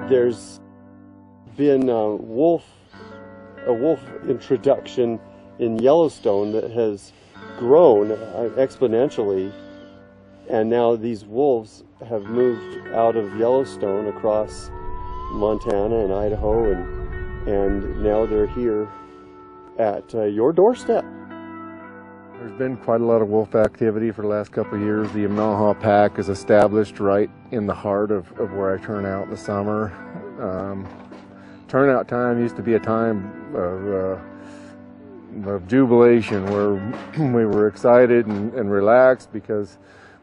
There's been a wolf introduction in Yellowstone that has grown exponentially, and now these wolves have moved out of Yellowstone across Montana and Idaho, and now they're here at your doorstep. There's been quite a lot of wolf activity for the last couple of years. The Imnaha Pack is established right in the heart of where I turn out in the summer. Turnout time used to be a time of jubilation where we were excited and relaxed because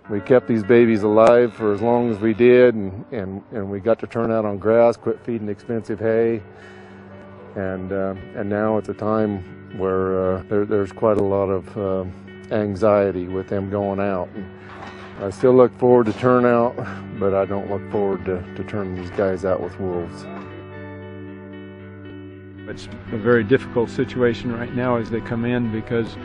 we kept these babies alive for as long as we did, and we got to turn out on grass, quit feeding expensive hay, and now it's a time where there's quite a lot of anxiety with them going out. And I still look forward to turnout, but I don't look forward to turning these guys out with wolves. It's a very difficult situation right now as they come in because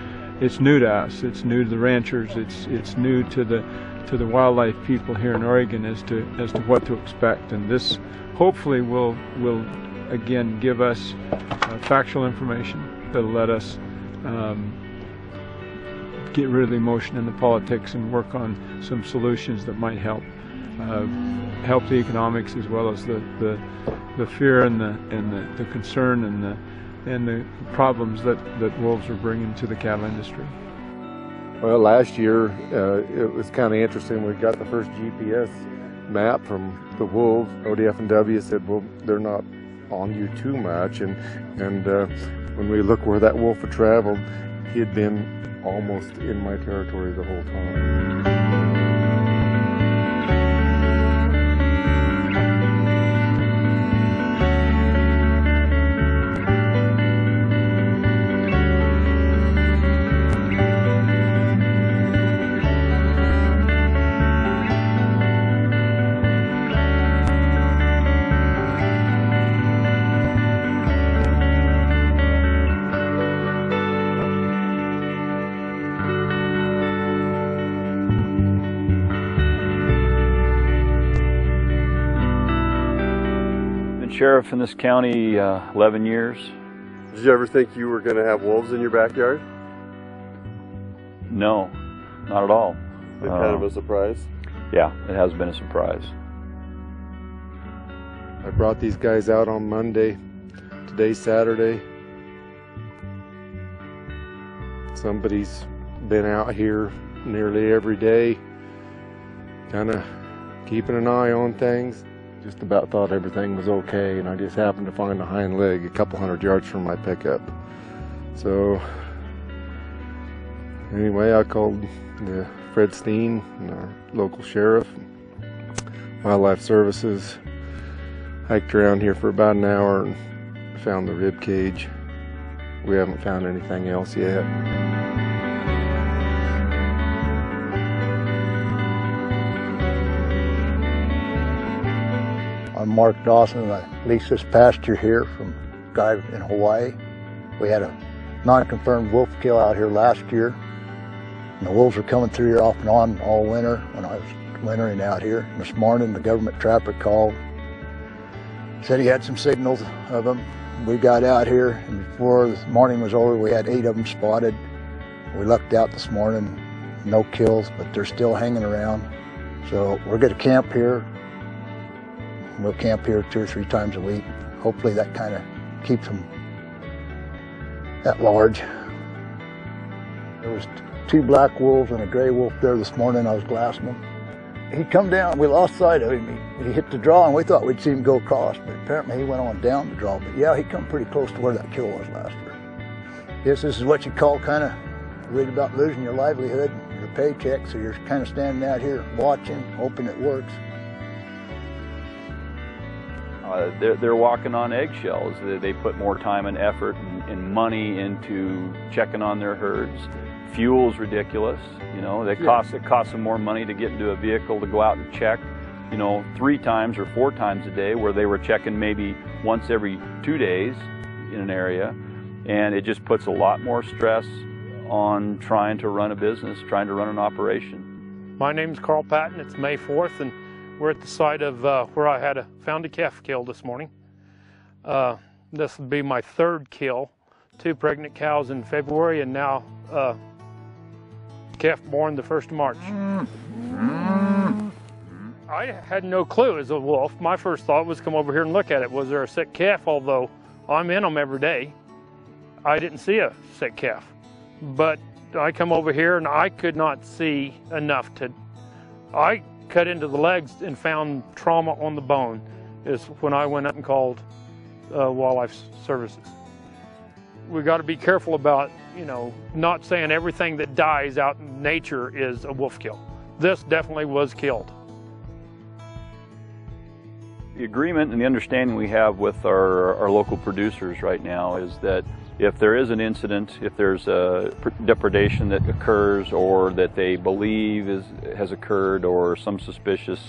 it's new to us, it's new to the ranchers, it's new to the wildlife people here in Oregon as to what to expect, and this hopefully will again give us factual information that'll let us get rid of the emotion and the politics and work on some solutions that might help the economics as well as the fear and the concern and the problems that wolves are bringing to the cattle industry. Well, last year it was kind of interesting. We got the first GPS map from the wolves. ODF&W said, well, they're not on you too much, and when we look where that wolf had traveled, he had been almost in my territory the whole time. Sheriff in this county 11 years. Did you ever think you were going to have wolves in your backyard? No, not at all. It's kind of a surprise? Yeah, it has been a surprise. I brought these guys out on Monday. Today's Saturday. Somebody's been out here nearly every day, kind of keeping an eye on things. Just about thought everything was okay, and I just happened to find a hind leg a couple hundred yards from my pickup. So anyway, I called Fred Steen, our local sheriff, Wildlife Services, hiked around here for about an hour and found the rib cage. We haven't found anything else yet. I'm Mark Dawson, and I leased this pasture here from a guy in Hawaii. We had a non-confirmed wolf kill out here last year, and the wolves were coming through here off and on all winter when I was wintering out here. And this morning the government trapper called, said he had some signals of them. We got out here, and before the morning was over we had 8 of them spotted. We lucked out this morning, no kills, but they're still hanging around. So we're going to camp here. We'll camp here 2 or 3 times a week. Hopefully that kind of keeps them at large. There was 2 black wolves and a gray wolf there this morning. I was glassing them. He come down, we lost sight of him. He hit the draw and we thought we'd see him go across, but apparently he went on down the draw. But yeah, he come pretty close to where that kill was last year. Yes, this is what you call kind of worried about losing your livelihood, your paycheck, so you're kind of standing out here watching, hoping it works. They're walking on eggshells. They put more time and effort and money into checking on their herds. Fuel's ridiculous, you know. It costs them more money to get into a vehicle to go out and check, you know, 3 times or 4 times a day, where they were checking maybe once every 2 days in an area, and it just puts a lot more stress on trying to run a business, trying to run an operation. My name's Carl Patton. It's May 4th, and We're at the site of where I had found a calf kill this morning. This would be my third kill. 2 pregnant cows in February, and now calf born the 1st of March. I had no clue as a wolf. My first thought was come over here and look at it. Was there a sick calf? Although I'm in them every day, I didn't see a sick calf. But I come over here and I could not see enough to, I cut into the legs and found trauma on the bone is when I went up and called Wildlife Services. We got to be careful about, you know, not saying everything that dies out in nature is a wolf kill. This definitely was killed. The agreement and the understanding we have with our local producers right now is that if there is an incident, if there's a depredation that occurs or that they believe has occurred or some suspicious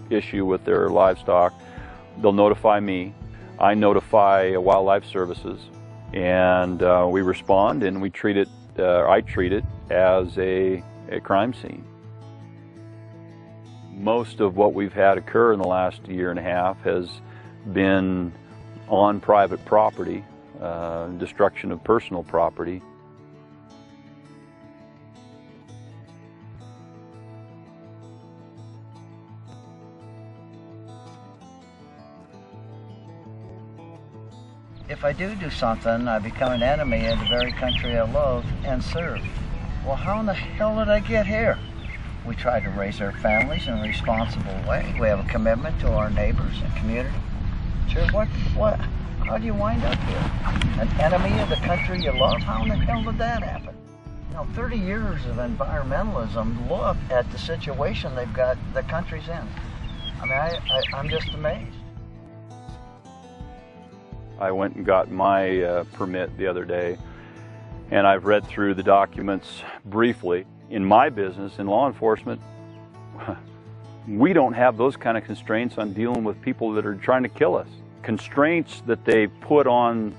issue with their livestock, they'll notify me. I notify Wildlife Services, and we respond, and we treat it, I treat it as a crime scene. Most of what we've had occur in the last year and a half has been on private property, destruction of personal property. If I do something, I become an enemy of the very country I love and serve. Well, how in the hell did I get here? We try to raise our families in a responsible way. We have a commitment to our neighbors and community. Sure, how do you wind up here? An enemy of the country you love? How in the hell did that happen? You know, 30 years of environmentalism, look at the situation they've got the country's in. I mean, I'm just amazed. I went and got my permit the other day, and I've read through the documents briefly. In my business, in law enforcement, we don't have those kind of constraints on dealing with people that are trying to kill us. Constraints that they put on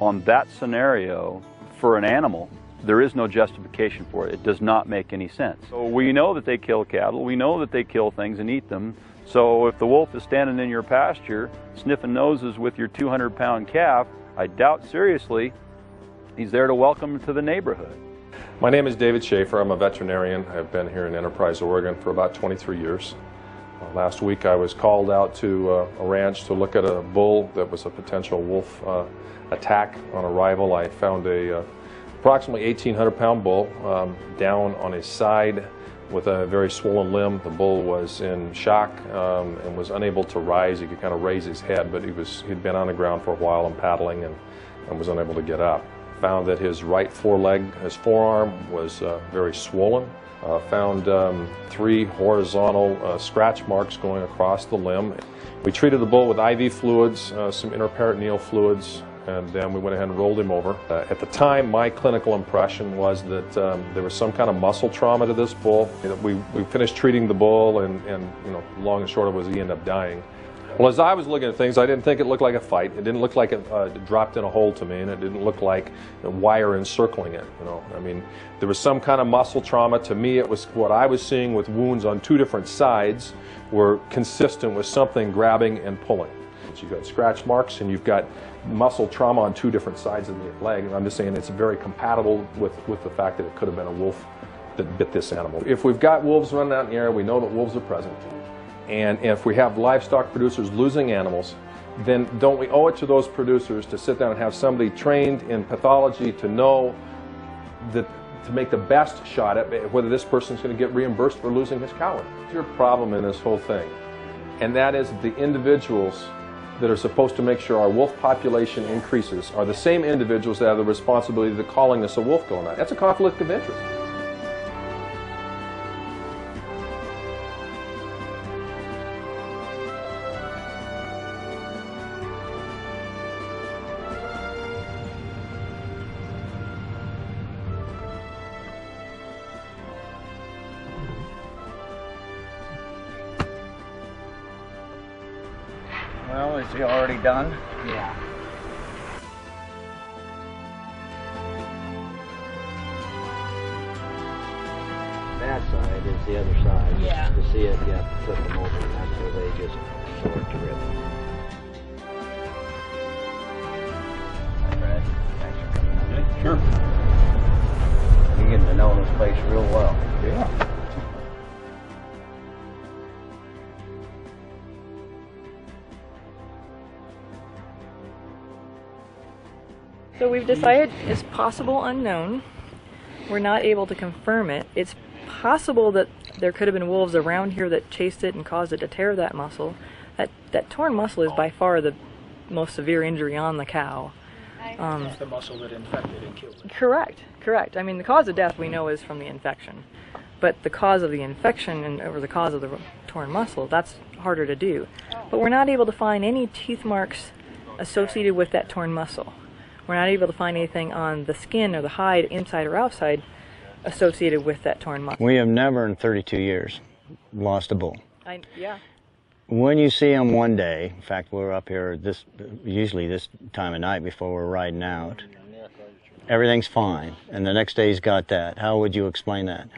that scenario for an animal, there is no justification for it. It does not make any sense. So we know that they kill cattle, we know that they kill things and eat them. So if the wolf is standing in your pasture, sniffing noses with your 200-pound calf, I doubt seriously he's there to welcome to the neighborhood. My name is David Schaefer. I'm a veterinarian. I've been here in Enterprise, Oregon for about 23 years. Last week I was called out to a ranch to look at a bull that was a potential wolf attack on arrival. I found a approximately 1,800-pound bull down on his side with a very swollen limb. The bull was in shock and was unable to rise. He could kind of raise his head, but he'd been on the ground for a while and paddling and was unable to get up. Found that his right foreleg, his forearm, was very swollen. Found 3 horizontal scratch marks going across the limb. We treated the bull with IV fluids, some interperitoneal fluids, and then we went ahead and rolled him over. At the time, my clinical impression was that there was some kind of muscle trauma to this bull. We finished treating the bull, and you know, long and short of it was he ended up dying. Well, as I was looking at things, I didn't think it looked like a fight. It didn't look like it dropped in a hole to me, and it didn't look like a wire encircling it. You know, I mean, there was some kind of muscle trauma. To me, it was what I was seeing with wounds on 2 different sides were consistent with something grabbing and pulling. So you've got scratch marks, and you've got muscle trauma on 2 different sides of the leg. And I'm just saying it's very compatible with the fact that it could have been a wolf that bit this animal. If we've got wolves running out in the area, we know that wolves are present. And if we have livestock producers losing animals, then don't we owe it to those producers to sit down and have somebody trained in pathology to know that to make the best shot at whether this person's going to get reimbursed for losing his cow? It's your problem in this whole thing, and that is the individuals that are supposed to make sure our wolf population increases are the same individuals that have the responsibility of calling this a wolf kill. That's a conflict of interest. Well, is he already done? Yeah. That's side is the other side. Yeah. To see it, you have to flip them over, and that's where they just sort to rip. Brad, thanks for coming out. Sure. You're getting to know this place real well. Yeah. So we've decided it's possible unknown. We're not able to confirm it. It's possible that there could have been wolves around here that chased it and caused it to tear that muscle. That torn muscle is by far the most severe injury on the cow. It's the muscle that infected and killed it. Correct. I mean, the cause of death we know is from the infection. But the cause of the infection or the cause of the torn muscle, that's harder to do. But we're not able to find any teeth marks associated with that torn muscle. We're not able to find anything on the skin or the hide, inside or outside, associated with that torn muscle. We have never in 32 years lost a bull. Yeah. When you see them one day, in fact, we're up here usually this time of night before we're riding out, everything's fine, and the next day he's got that. How would you explain that?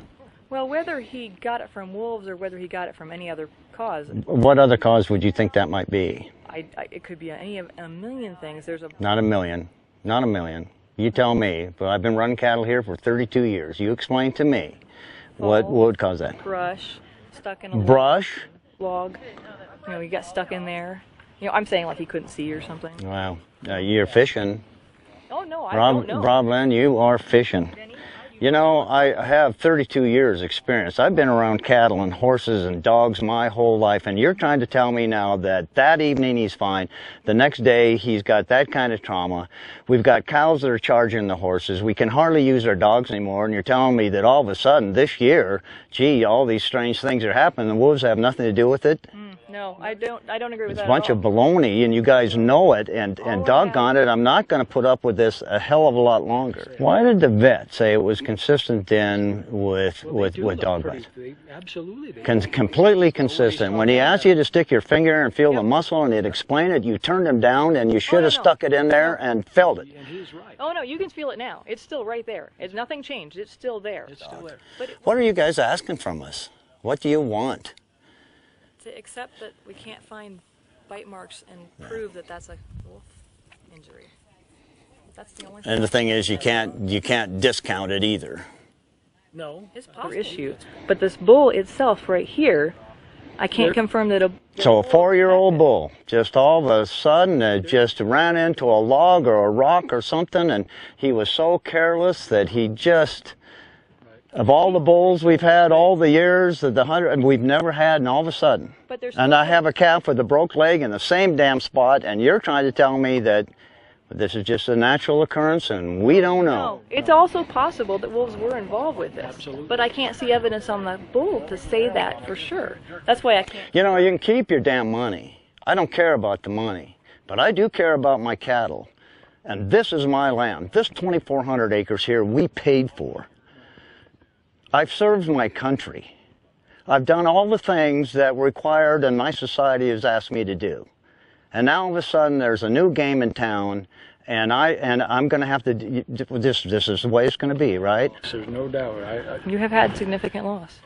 Well, whether he got it from wolves or whether he got it from any other cause. What other cause would you think that might be? It could be any of a million things. Not a million. Not a million. You tell me, but I've been running cattle here for 32 years. You explain to me what would cause that. Brush, stuck in a log. You know, he got stuck in there. You know, I'm saying like he couldn't see or something. Wow. You're fishing. Oh, no, I don't know. Rob Lynn, you are fishing. You know, I have 32 years experience. I've been around cattle and horses and dogs my whole life, and you're trying to tell me now that evening he's fine, the next day he's got that kind of trauma. We've got cows that are charging the horses. We can hardly use our dogs anymore, and you're telling me that all of a sudden this year, gee, all these strange things are happening. The wolves have nothing to do with it? No, I don't agree with that. It's a bunch of baloney, and you guys know it, and doggone it, I'm not going to put up with this a hell of a lot longer. Why did the vet say it was consistent then with dog bites? Absolutely. Completely consistent. When he asked you to stick your finger and feel the muscle and he'd explain it, you turned him down and you should have stuck it in there and felt it. And he's right. Oh, no, you can feel it now. It's still right there. Nothing changed. It's still there. It's still there. What are you guys asking from us? What do you want? To accept that we can't find bite marks and prove that that's a wolf injury. That's the only thing. And the thing is, you can't discount it either. No. It's possible. Issue. But this bull itself right here, I can't confirm that a... So a 4-year-old bull, just all of a sudden, just ran into a log or a rock or something, and he was so careless that he just... Of all the bulls we've had all the years, the 100, we've never had, and all of a sudden. And I have a calf with a broke leg in the same damn spot, and you're trying to tell me that this is just a natural occurrence, and we don't know. No, it's also possible that wolves were involved with this. Absolutely. But I can't see evidence on the bull to say that for sure. That's why I can't. You know, you can keep your damn money. I don't care about the money, but I do care about my cattle. And this is my land. This 2,400 acres here we paid for. I've served my country. I've done all the things that were required and my society has asked me to do. And now all of a sudden there's a new game in town, and I'm going to have to, this is the way it's going to be, right? There's no doubt. You have had significant loss.